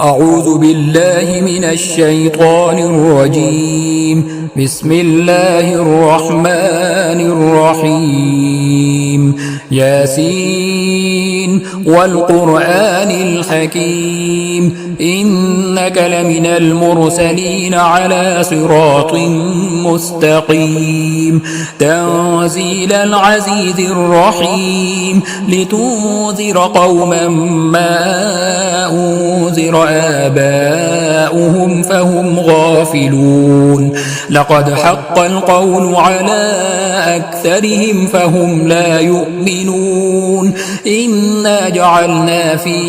أعوذ بالله من الشيطان الرجيم. بسم الله الرحمن الرحيم. ياسين والقرآن الحكيم إنك لمن المرسلين على صراط مستقيم. تنزيل العزيز الرحيم لتنذر قوما ما أنذر آباؤهم فهم غافلون. لقد حق القول على أكثرهم فهم لا يؤمنون. إنا جعلنا في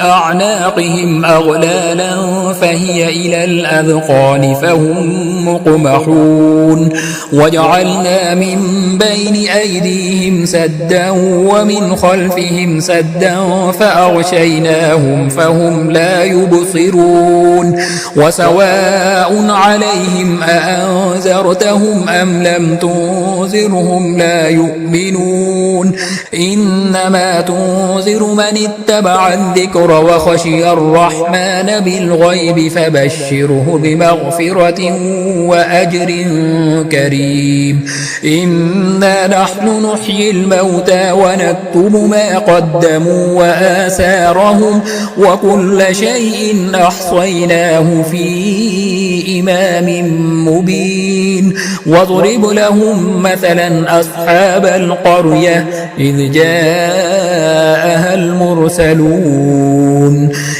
أعناقهم أغلالا فهي إلى الأذقان فهم مقمحون. وجعلنا من بين أيديهم سدا ومن خلفهم سدا فأغشيناهم فهم لا يبصرون. وسواء عليهم أأنذرتهم أم لم تنذرهم لا يؤمنون. إنما تنذر من اتبع الذكر وخشي الرحمن بالغيب فبشره بمغفرة وأجر كريم. إنا نحن نحيي الموتى ونكتب ما قدموا وآثارهم وكل شيء أحصيناه في إمام مبين. واضرب لهم مثلا أصحاب القرية إذ جاءها المرسلون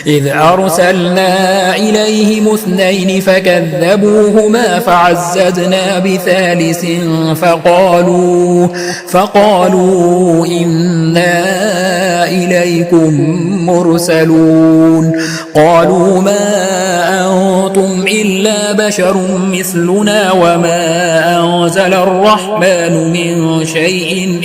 إذ أرسلنا إليهم اثنين فكذبوهما فعززنا بثالث فقالوا إنا إليكم مرسلون. قالوا ما أنتم إلا بشر مثلنا وما أنزل الرحمن من شيء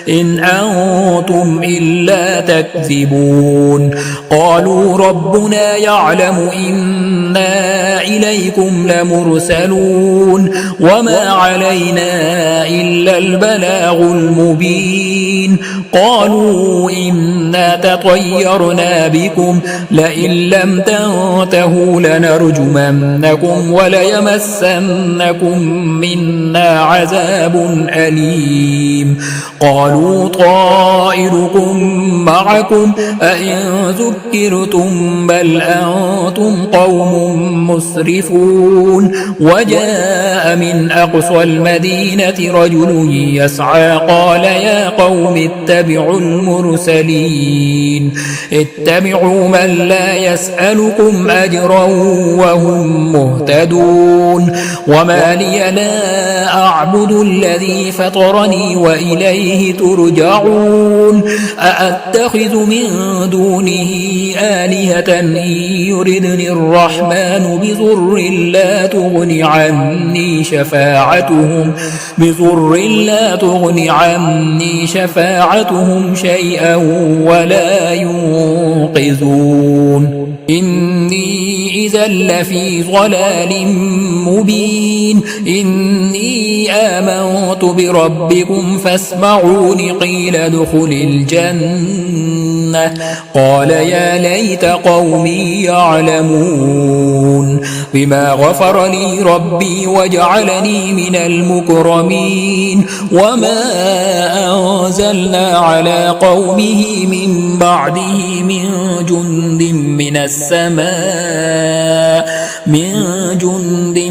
إن أنتم إلا تكذبون. قالوا ربنا يعلم إنا إليكم لمرسلون وما علينا إلا البلاغ المبين. قالوا إنا تطيرنا بكم لئن لم تنتهوا لنرجمنكم وليمسنكم منا عذاب أليم. قالوا طائركم معكم أئن ذكرتم بل أنتم قوم مسرفون. وجاء من أقصى المدينة رجل يسعى قال يا قوم اتبعوا المرسلين اتبعوا من لا يسألكم أجرا وهم مهتدون. وما لي لا أعبد الذي فطرني وإليه ترجعون. أأتخذ من دونه آلهة إن يردني الرحمن بضر لا تغن عني شفاعتهم شيئا ولا ينقذون. إني إذا لفي ضلال مبين. إني آمنت بربكم فاسمعون. قيل ادخل الجنة قال يا ليت قومي يعلمون. بما غفر لي ربي وجعلني من المكرمين. وما أنزلنا على قومه من بعده من جند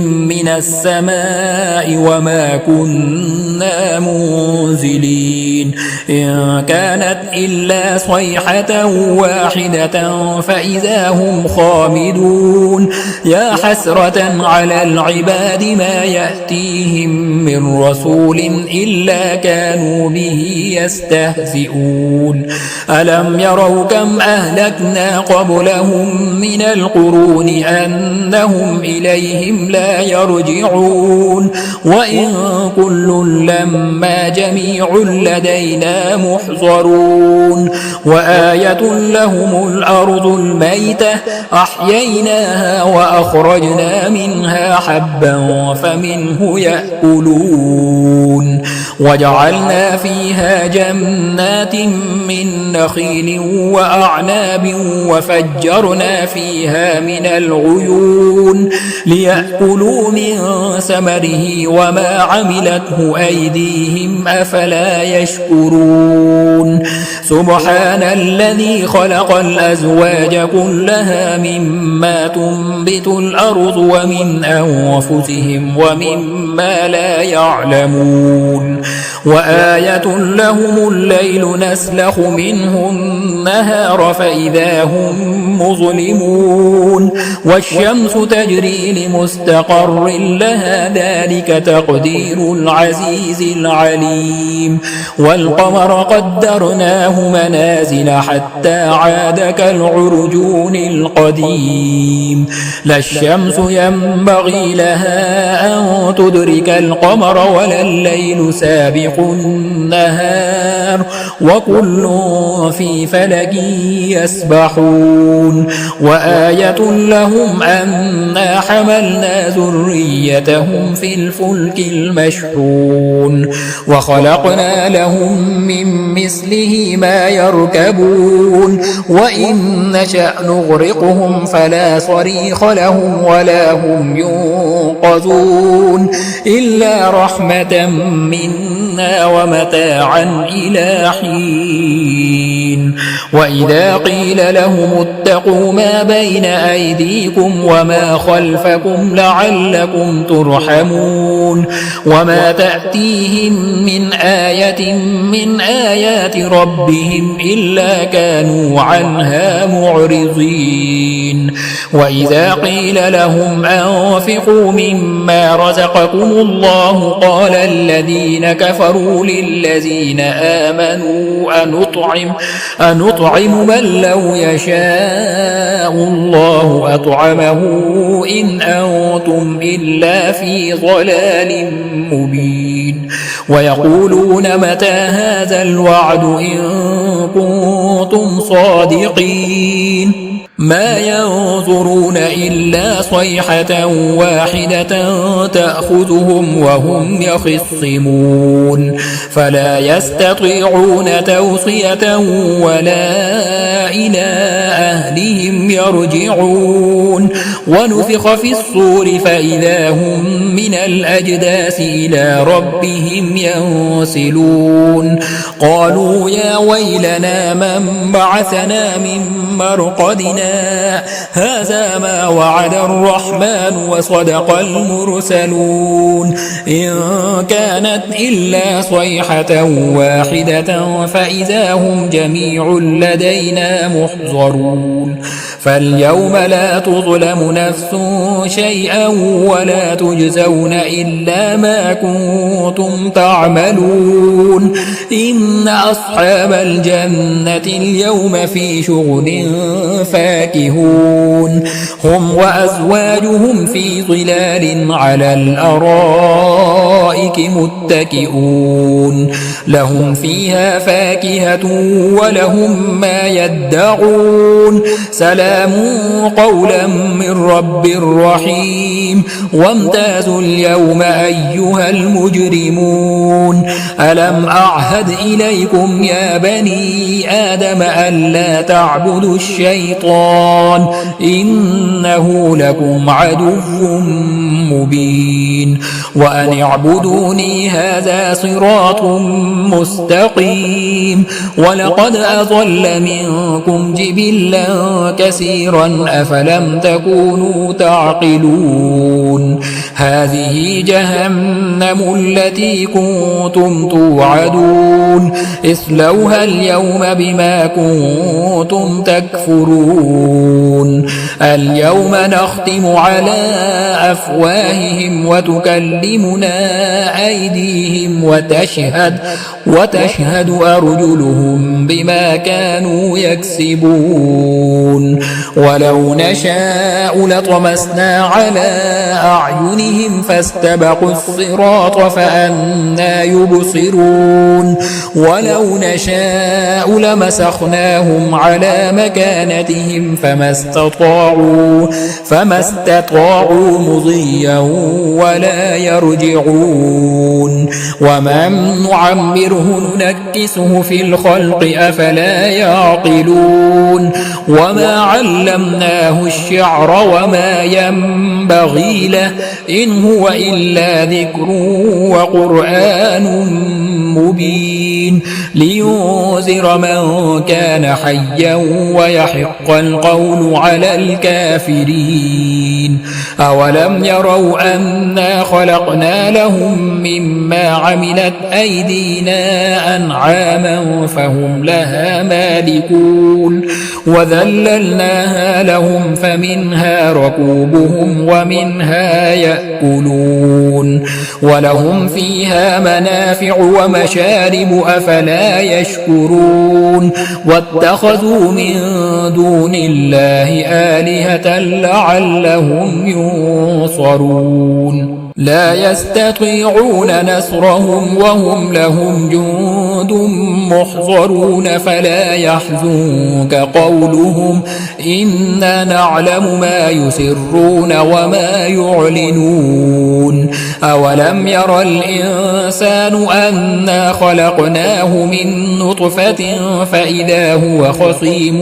من السماء وما كنا منزلين. إن كانت إلا صيحة واحدة فإذا هم خامدون. يا حسرة على العباد ما يأتيهم من رسول إلا كانوا به يستهزئون. ألم يروا كم أهلكنا قبلهم من القرون أنهم إنهم إليهم لا يرجعون وإن كل لما جميع لدينا محضرون وآية لهم الأرض الميتة أحييناها وأخرجنا منها حبا فمنه يأكلون وجعلنا فيها جنات من نخيل وأعناب وفجرنا فيها من العيون ليأكلوا من ثمره وما عملته أيديهم أفلا يشكرون سبحان الذي خلق الأزواج كلها مما تنبت الأرض ومن أنفسهم ومما لا يعلمون وآية لهم الليل نسلخ منه النهار فإذا هم مظلمون والشمس تجري لمستقر لها ذلك تقدير العزيز العليم والقمر قدرناه منازل حتى عاد كالعرجون القديم لا الشمس ينبغي لها أن تدرك القمر ولا الليل سابق النهار وكل في فلك يسبحون وآية لهم أنا حملنا ذريتهم في الفلك المشحون وخلقنا لهم من مثله ما يركبون وإن نشأ نغرقهم فلا صريخ لهم ولا هم ينقذون إلا رحمة منا ومتاعا إلى حين وإذا قيل لهم اتقوا ما بين أيديكم وما خلفكم لعلكم ترحمون وما تأتيهم من آية من آيات ربهم إلا كانوا عنها معرضين وإذا قيل لهم أنفقوا مما رزقكم الله قال الذين كفروا للذين آمنوا أنطعم من لو يشاء الله أطعمه إن أنتم إلا في ضلال مبين ويقولون متى هذا الوعد إن كنتم صادقين ما ينظرون إلا صيحة واحدة تأخذهم وهم يخصمون فلا يستطيعون توصية ولا إلى أهلهم يرجعون ونفخ في الصور فإذا هم من الأجداث إلى ربهم ينسلون قالوا يا ويلنا من بعثنا من مرقدنا هذا ما وعد الرحمن وصدق المرسلون إن كانت إلا صيحة واحدة فإذا هم جميع لدينا محضرون فاليوم لا تظلم نفس شيئا ولا تجزون إلا ما كنتم تعملون إن أصحاب الجنة اليوم في شغل فاكهون هم وأزواجهم في ظلال على الأرائك متكئون لهم فيها فاكهة ولهم ما يدعون سلام قولا من رب رحيم وامتازوا اليوم أيها المجرمون ألم أعهد إليكم يا بني آدم ألا تعبدوا الشيطان إنه لكم عدو مبين وأن اعبدوني هذا صراط مستقيم ولقد أضل منكم جبلا كثيرا أفلم تكونوا تعقلون هذه جهنم التي كنتم توعدون اصلوها اليوم بما كنتم تكفرون اليوم نختم على أفواههم وتكلمنا أيديهم وتشهد أرجلهم بما كانوا يكسبون ولو نشاء لطمسنا على أعينهم فاستبقوا الصراط فأنى يبصرون ولو نشاء لمسخناهم على مكانتهم فما استطاعوا مضيا ولا يرجعون ومن نعمره ننكسه في الخلق أفلا يعقلون وما علمناه الشعر وما ينبغي له إن هو إلا ذكر وقرآن مبين لينذر من كان حيا ويحق القول على الكافرين أولم يروا أنا خلقنا لهم مما عملت أيدينا أنعاما فهم لها مالكون وذللناها لهم فمنها ركوبهم ومنها يأكلون ولهم فيها منافع ومشارب أفلا يشكرون واتخذوا من دون الله آلهة لعلهم ينصرون لا يستطيعون نصرهم وهم لهم جند محضرون فلا يحزنك قولهم إنا نعلم ما يسرون وما يعلنون أولم ير الإنسان أنا خلقناه من نطفة فإذا هو خصيم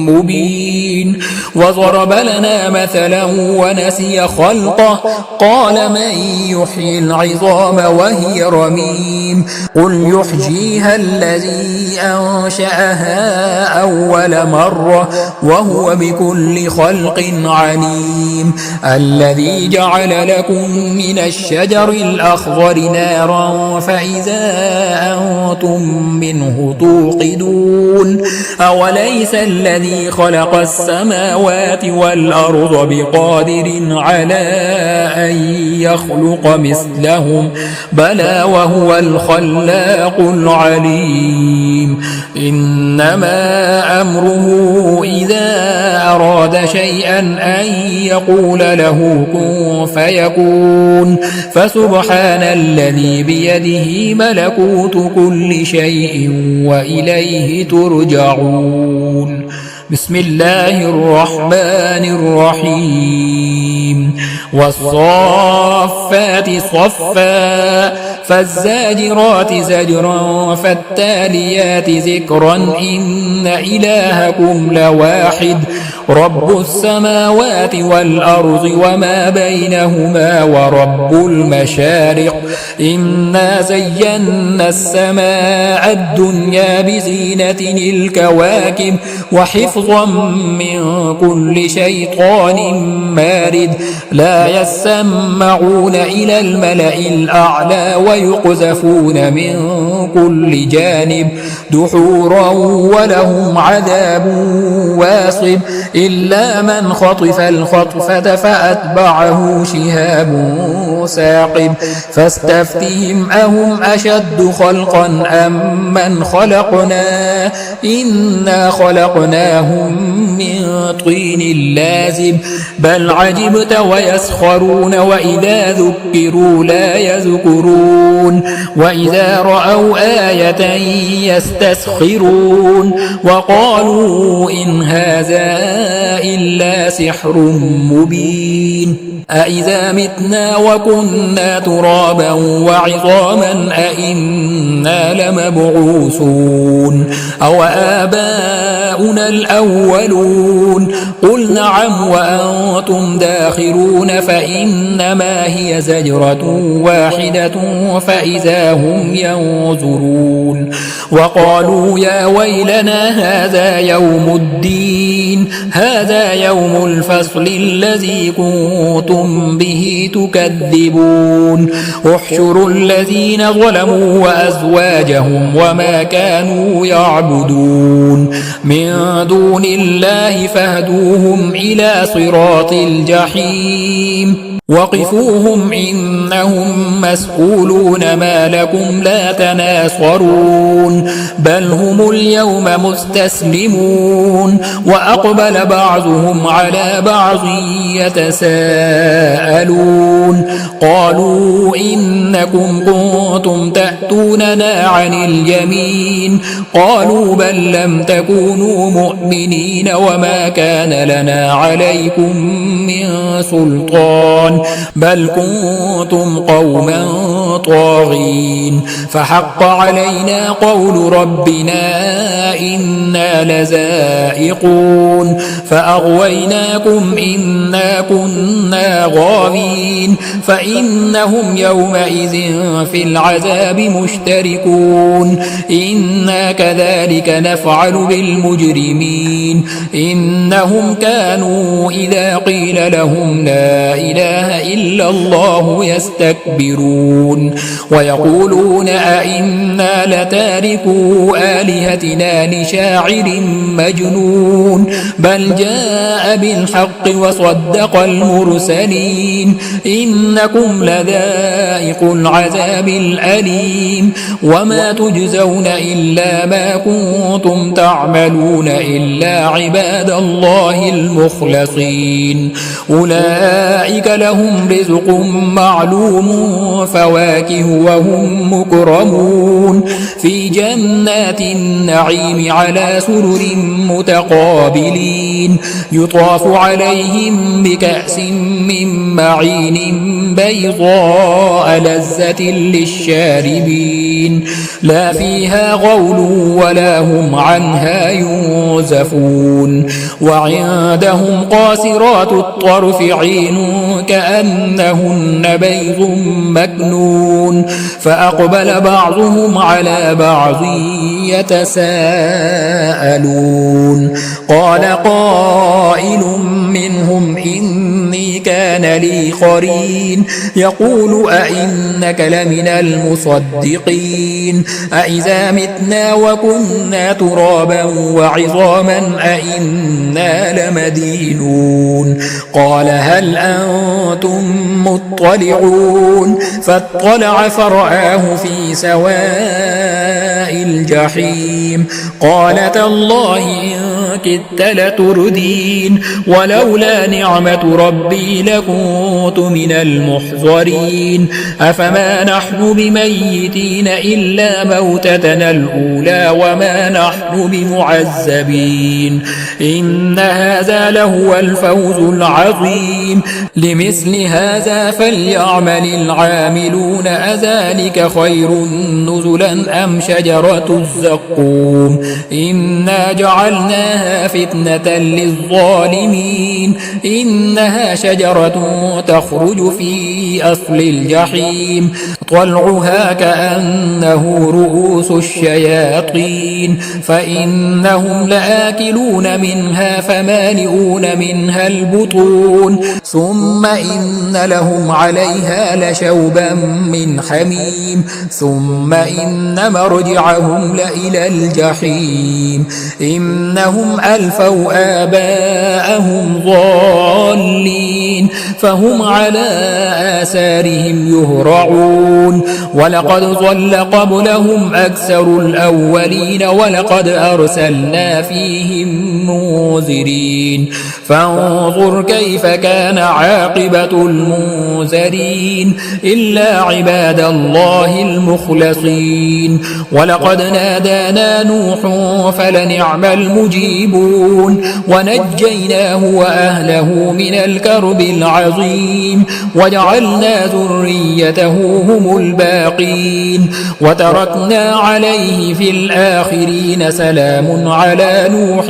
مبين وضرب لنا مثلا ونسي خلقه قال من يحيي العظام وهي رميم قل يحييها الذي أنشأها أول مرة وهو بكل خلق عليم الذي جعل لكم من الشجر الأخضر نارا فإذا أنتم منه توقدون أوليس الذي خلق السماوات والأرض بقادر على أن يخلق مثلهم بلى وهو الخلاق العليم إنما أمره إذا أراد شيئا أن يقول له كن فيكون فسبحان الذي بيده ملكوت كل شيء وإليه ترجعون بسم الله الرحمن الرحيم والصافات صفا فالزاجرات زجرا فالتاليات ذكرا إن إلهكم لواحد رب السماوات والأرض وما بينهما ورب المشارق إنا زينا السماء الدنيا بزينة الكواكب وحفظا من كل شيطان مارد لا يسمعون إلى الملأ الأعلى ويقذفون من كل جانب دحورا ولهم عذاب واصب إلا من خطف الخطفة فأتبعه شهاب ثاقب فاستفتهم أهم أشد خلقا أم من خلقنا إنا خلقناهم من طين لازب بل عجبت ويسخرون وإذا ذكروا لا يذكرون وإذا رأوا آية يستسخرون وقالوا إن هذا إلا سحر مبين أإذا متنا وكنا ترابا وعظاما أإنا لمبعوثون أو آباؤنا الأولون قل نعم وأنتم داخرون فإنما هي زجرة واحدة فإذا هم ينظرون وقالوا يا ويلنا هذا يوم الدين هذا يوم الفصل الذي كنتم به تكذبون احشروا الذين ظلموا وأزواجهم وما كانوا يعبدون من دون الله فهل فاهدوهم إلى صراط الجحيم وقفوهم إنهم مسؤولون ما لكم لا تناصرون بل هم اليوم مستسلمون وأقبل بعضهم على بعض يتساءلون قالوا إنكم كنتم تأتوننا عن اليمين قالوا بل لم تكونوا مؤمنين وما كان لنا عليكم من سلطان بل كنتم قوما طاغين فحق علينا قول ربنا إنا لذائقون فأغويناكم إنا كنا غاوين فإنهم يومئذ في العذاب مشتركون إنا كذلك نفعل بالمجرمين إنهم كانوا إذا قيل لهم لا إله إلا الله يستكبرون ويقولون أئنا لتاركو آلهتنا لشاعر مجنون بل جاء بالحق وصدق المرسلين إنكم لذائق العذاب الأليم وما تجزون إلا ما كنتم تعملون إلا عباد الله المخلصين أولئك لهم رزق معلوم فواكه وهم مكرمون في جنات النعيم على سرر متقابلين يطاف عليهم بكأس من معين بيضاء لذة للشاربين لا فيها غول ولا هم عنها ينزفون وعندهم قاصرات الطرف عين كأنهن بيض مكنون فأقبل بعضهم على بعض يتساءلون قال قائل منهم إني كان لي قرين يقول أئنك لمن المصدقين أئذا متنا وكنا ترابا وعظاما أئنا لمدينون قال هل أنتم مطلعون فاطلع فرآه في سواء الجحيم قال تالله إن كدت لتردين ولولا نعمة ربي لكنت من المحضرين أفما نحن بميتين إلا موتتنا الأولى وما نحن بمعذبين إن هذا لهو الفوز العظيم لمثل هذا فليعمل العاملون أذلك خير نزلا أم شجرة الزقوم إنا جعلناها فتنة للظالمين إنها شجرة تخرج في أصل الجحيم طلعها كأنه رؤوس الشياطين فإنهم لآكلون منها فمالئون منها البطون ثم إن لهم عليها لشوبا من حميم ثم إن مرجعهم لإلى الجحيم إنهم ألفوا آباءهم ضالين فهم على آثارهم يهرعون ولقد ضل قبلهم أكثر الأولين ولقد أرسلنا فيهم منذرين فانظر كيف كان عاقبة المنذرين إلا عباد الله المخلصين ولقد نادانا نوح فلنعم المجيبون ونجيناه وأهله من الكرب العظيم وجعلنا ذريته هم الباقين وتركنا عليه في الآخرين سلام على نوح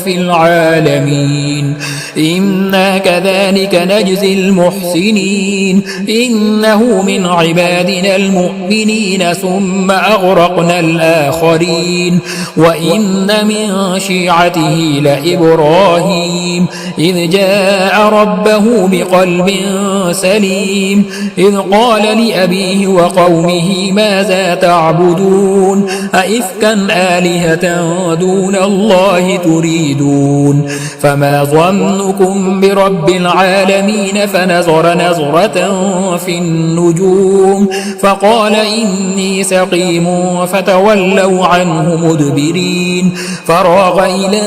في العالمين إنا كذلك نجزي المحسنين إنه من عبادنا المؤمنين ثم أغرقنا الآخرين وإن من شيعته لإبراهيم إذ جاء ربه ربه بقلب سليم إذ قال لأبيه وقومه ماذا تعبدون أئفكا آلهة دون الله تريدون فما ظنكم برب العالمين فنظر نظرة في النجوم فقال إني سقيم فتولوا عنه مدبرين فراغ إلى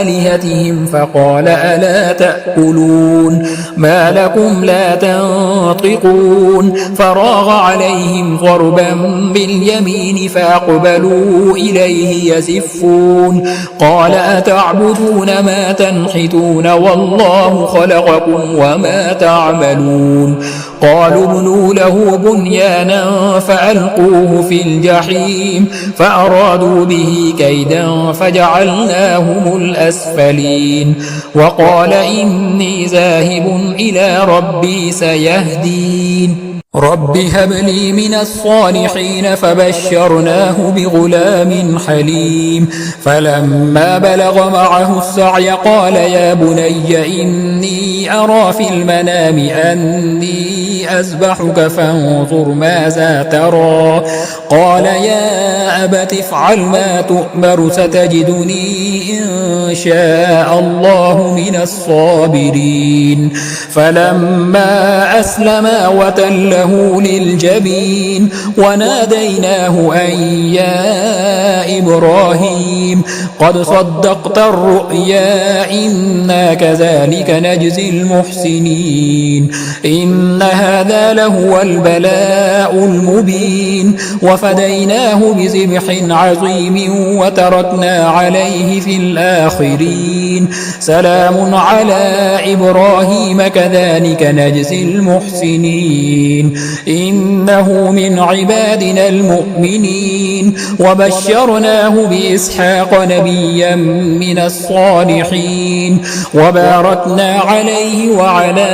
آلهتهم فقال ألا تأكلون ما لكم لا تنطقون فراغ عليهم ضربا باليمين فأقبلوا إليه يزفون قال أتعبدون ما تنحتون والله خلقكم وما تعملون قالوا ابنوا له بنيانا فألقوه في الجحيم فأرادوا به كيدا فجعلناهم الأسفلين وقال إني ذاهب إلى ربي سيهدين رب هب لي من الصالحين فبشرناه بغلام حليم فلما بلغ معه السعي قال يا بني إني أرى في المنام أني أذبحك فانظر ماذا ترى قال يا أبت افعل ما تؤمر ستجدني إن شاء الله من الصابرين فلما أسلما وتله للجبين وناديناه أن يا إبراهيم قد صدقت الرؤيا إنا كذلك نجزي المحسنين إن هذا لهو البلاء المبين وفديناه بذبح عظيم وتركنا عليه في الآخرين سلام على إبراهيم كذلك نجزي المحسنين إنه من عبادنا المؤمنين وبشرناه بإسحاق نبيا من الصالحين وباركنا عليه وعلى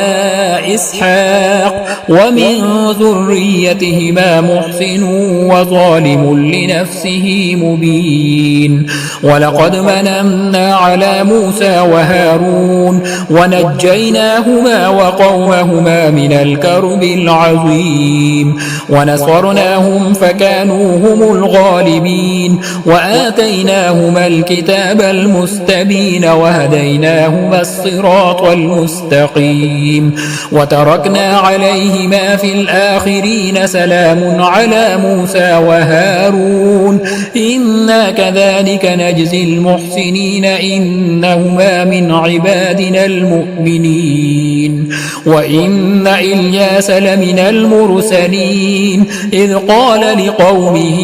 إسحاق ومن ذريتهما محسن وظالم لنفسه مبين ولقد مننا على موسى وهارون ونجيناهما وقومهما من الكرب العظيم ونصرناهم فكانوا هم الغالبين وآتيناهما الكتاب المستبين وهديناهما الصراط المستقيم وتركنا عليهما في الآخرين سلام على موسى وهارون إنا كذلك نجزي المحسنين إنهما من عبادنا المؤمنين وإن إلياس لمن المرسلين إذ قال لقومه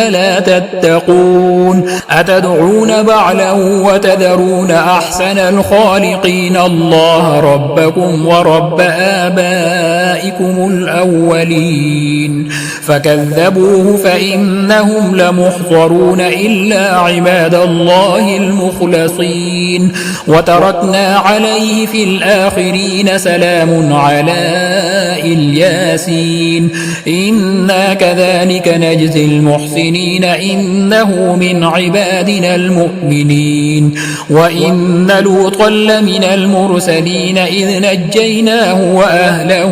ألا تتقون أتدعون بعلا وتذرون أحسن الخالقين الله ربكم ورب آبائكم الأولين فكذبوه فإنهم لمحضرون إلا عباد الله المخلصين وتركنا عليه في الآخرين سلام على الياسين إنا كذلك نجزي المحسنين إنه من عبادنا المؤمنين وإن لوطا لمن المرسلين إذ نجيناه وأهله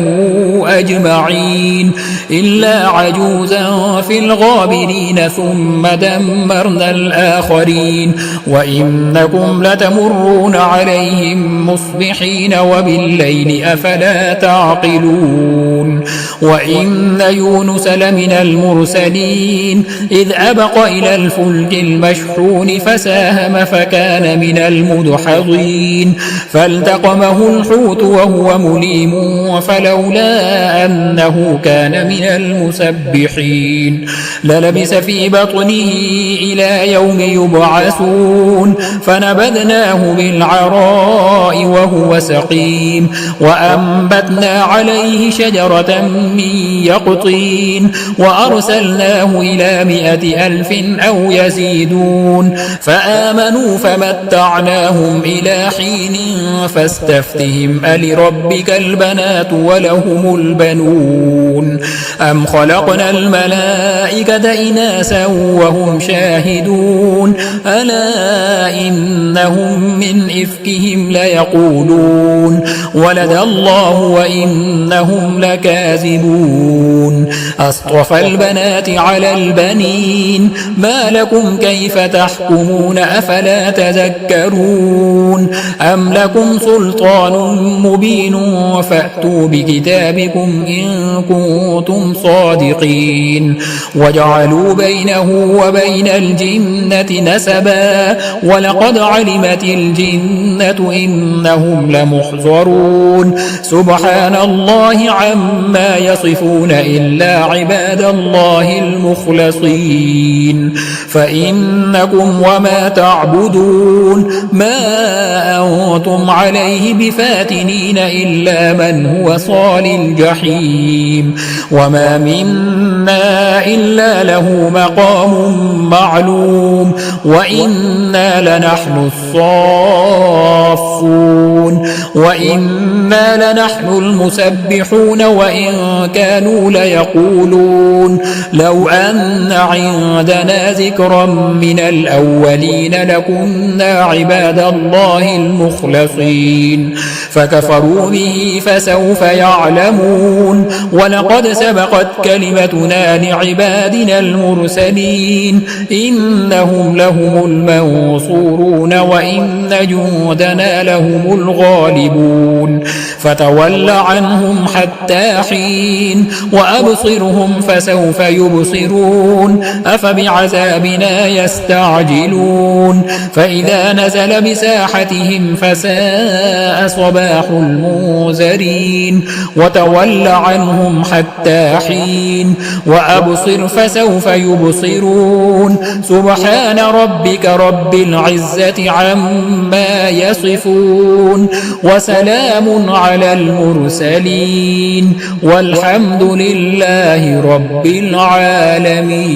أجمعين إلا عجوزا في الغابرين ثم دمرنا الآخرين وإنكم لتمرون عليهم مصبحين وبالليل أفلا تعقلون وإن يونس لمن المرسلين إذ أبق إلى الفلك المشحون فساهم فكان من المدحضين فالتقمه الحوت وهو مليم فلولا أنه كان من المسبحين للبث في بطنه إلى يوم يبعثون فنبذناه بالعراء وهو سقيم وأنبتنا عليه شجرة حجارة من يقطين وأرسلناه إلى 100,000 أو يزيدون فآمنوا فمتعناهم إلى حين فاستفتهم ألربك البنات ولهم البنون أم خلقنا الملائكة إناثا وهم شاهدون ألا إنهم من إفكهم ليقولون ولد الله وإنهم لكاذبون أصطفى البنات على البنين ما لكم كيف تحكمون أفلا تذكرون أم لكم سلطان مبين فأتوا بكتابكم إن كنتم صادقين وجعلوا بينه وبين الجنة نسبا ولقد علمت الجنة إنهم لمحضرون سبحان الله عما يصفون إلا عباد الله المخلصين فإنكم وما تعبدون ما أنتم عليه بفاتنين إلا من هو صال الجحيم وما منا إلا له مقام معلوم وإنا لنحن الصافون وإنا لنحن المسبحون وإن كانوا ليقولون لو أن عندنا ذكرا من الأولين لكنا عباد الله المخلصين فكفروا به فسوف يعلمون ولقد سبقت كلمتنا لعبادنا المرسلين إنهم لهم المنصورون وإن جندنا لهم الغالبون فتول عنهم حتى حين وأبصرهم فسوف يبصرون أفبعذابنا يستعجلون فإذا نزل بساحتهم فساء صباح المنذرين وتول عنهم حتى حين وأبصر فسوف يبصرون سبحان ربك رب العزة عما يصفون وسلام على المرسلين والحمد لله رب العالمين.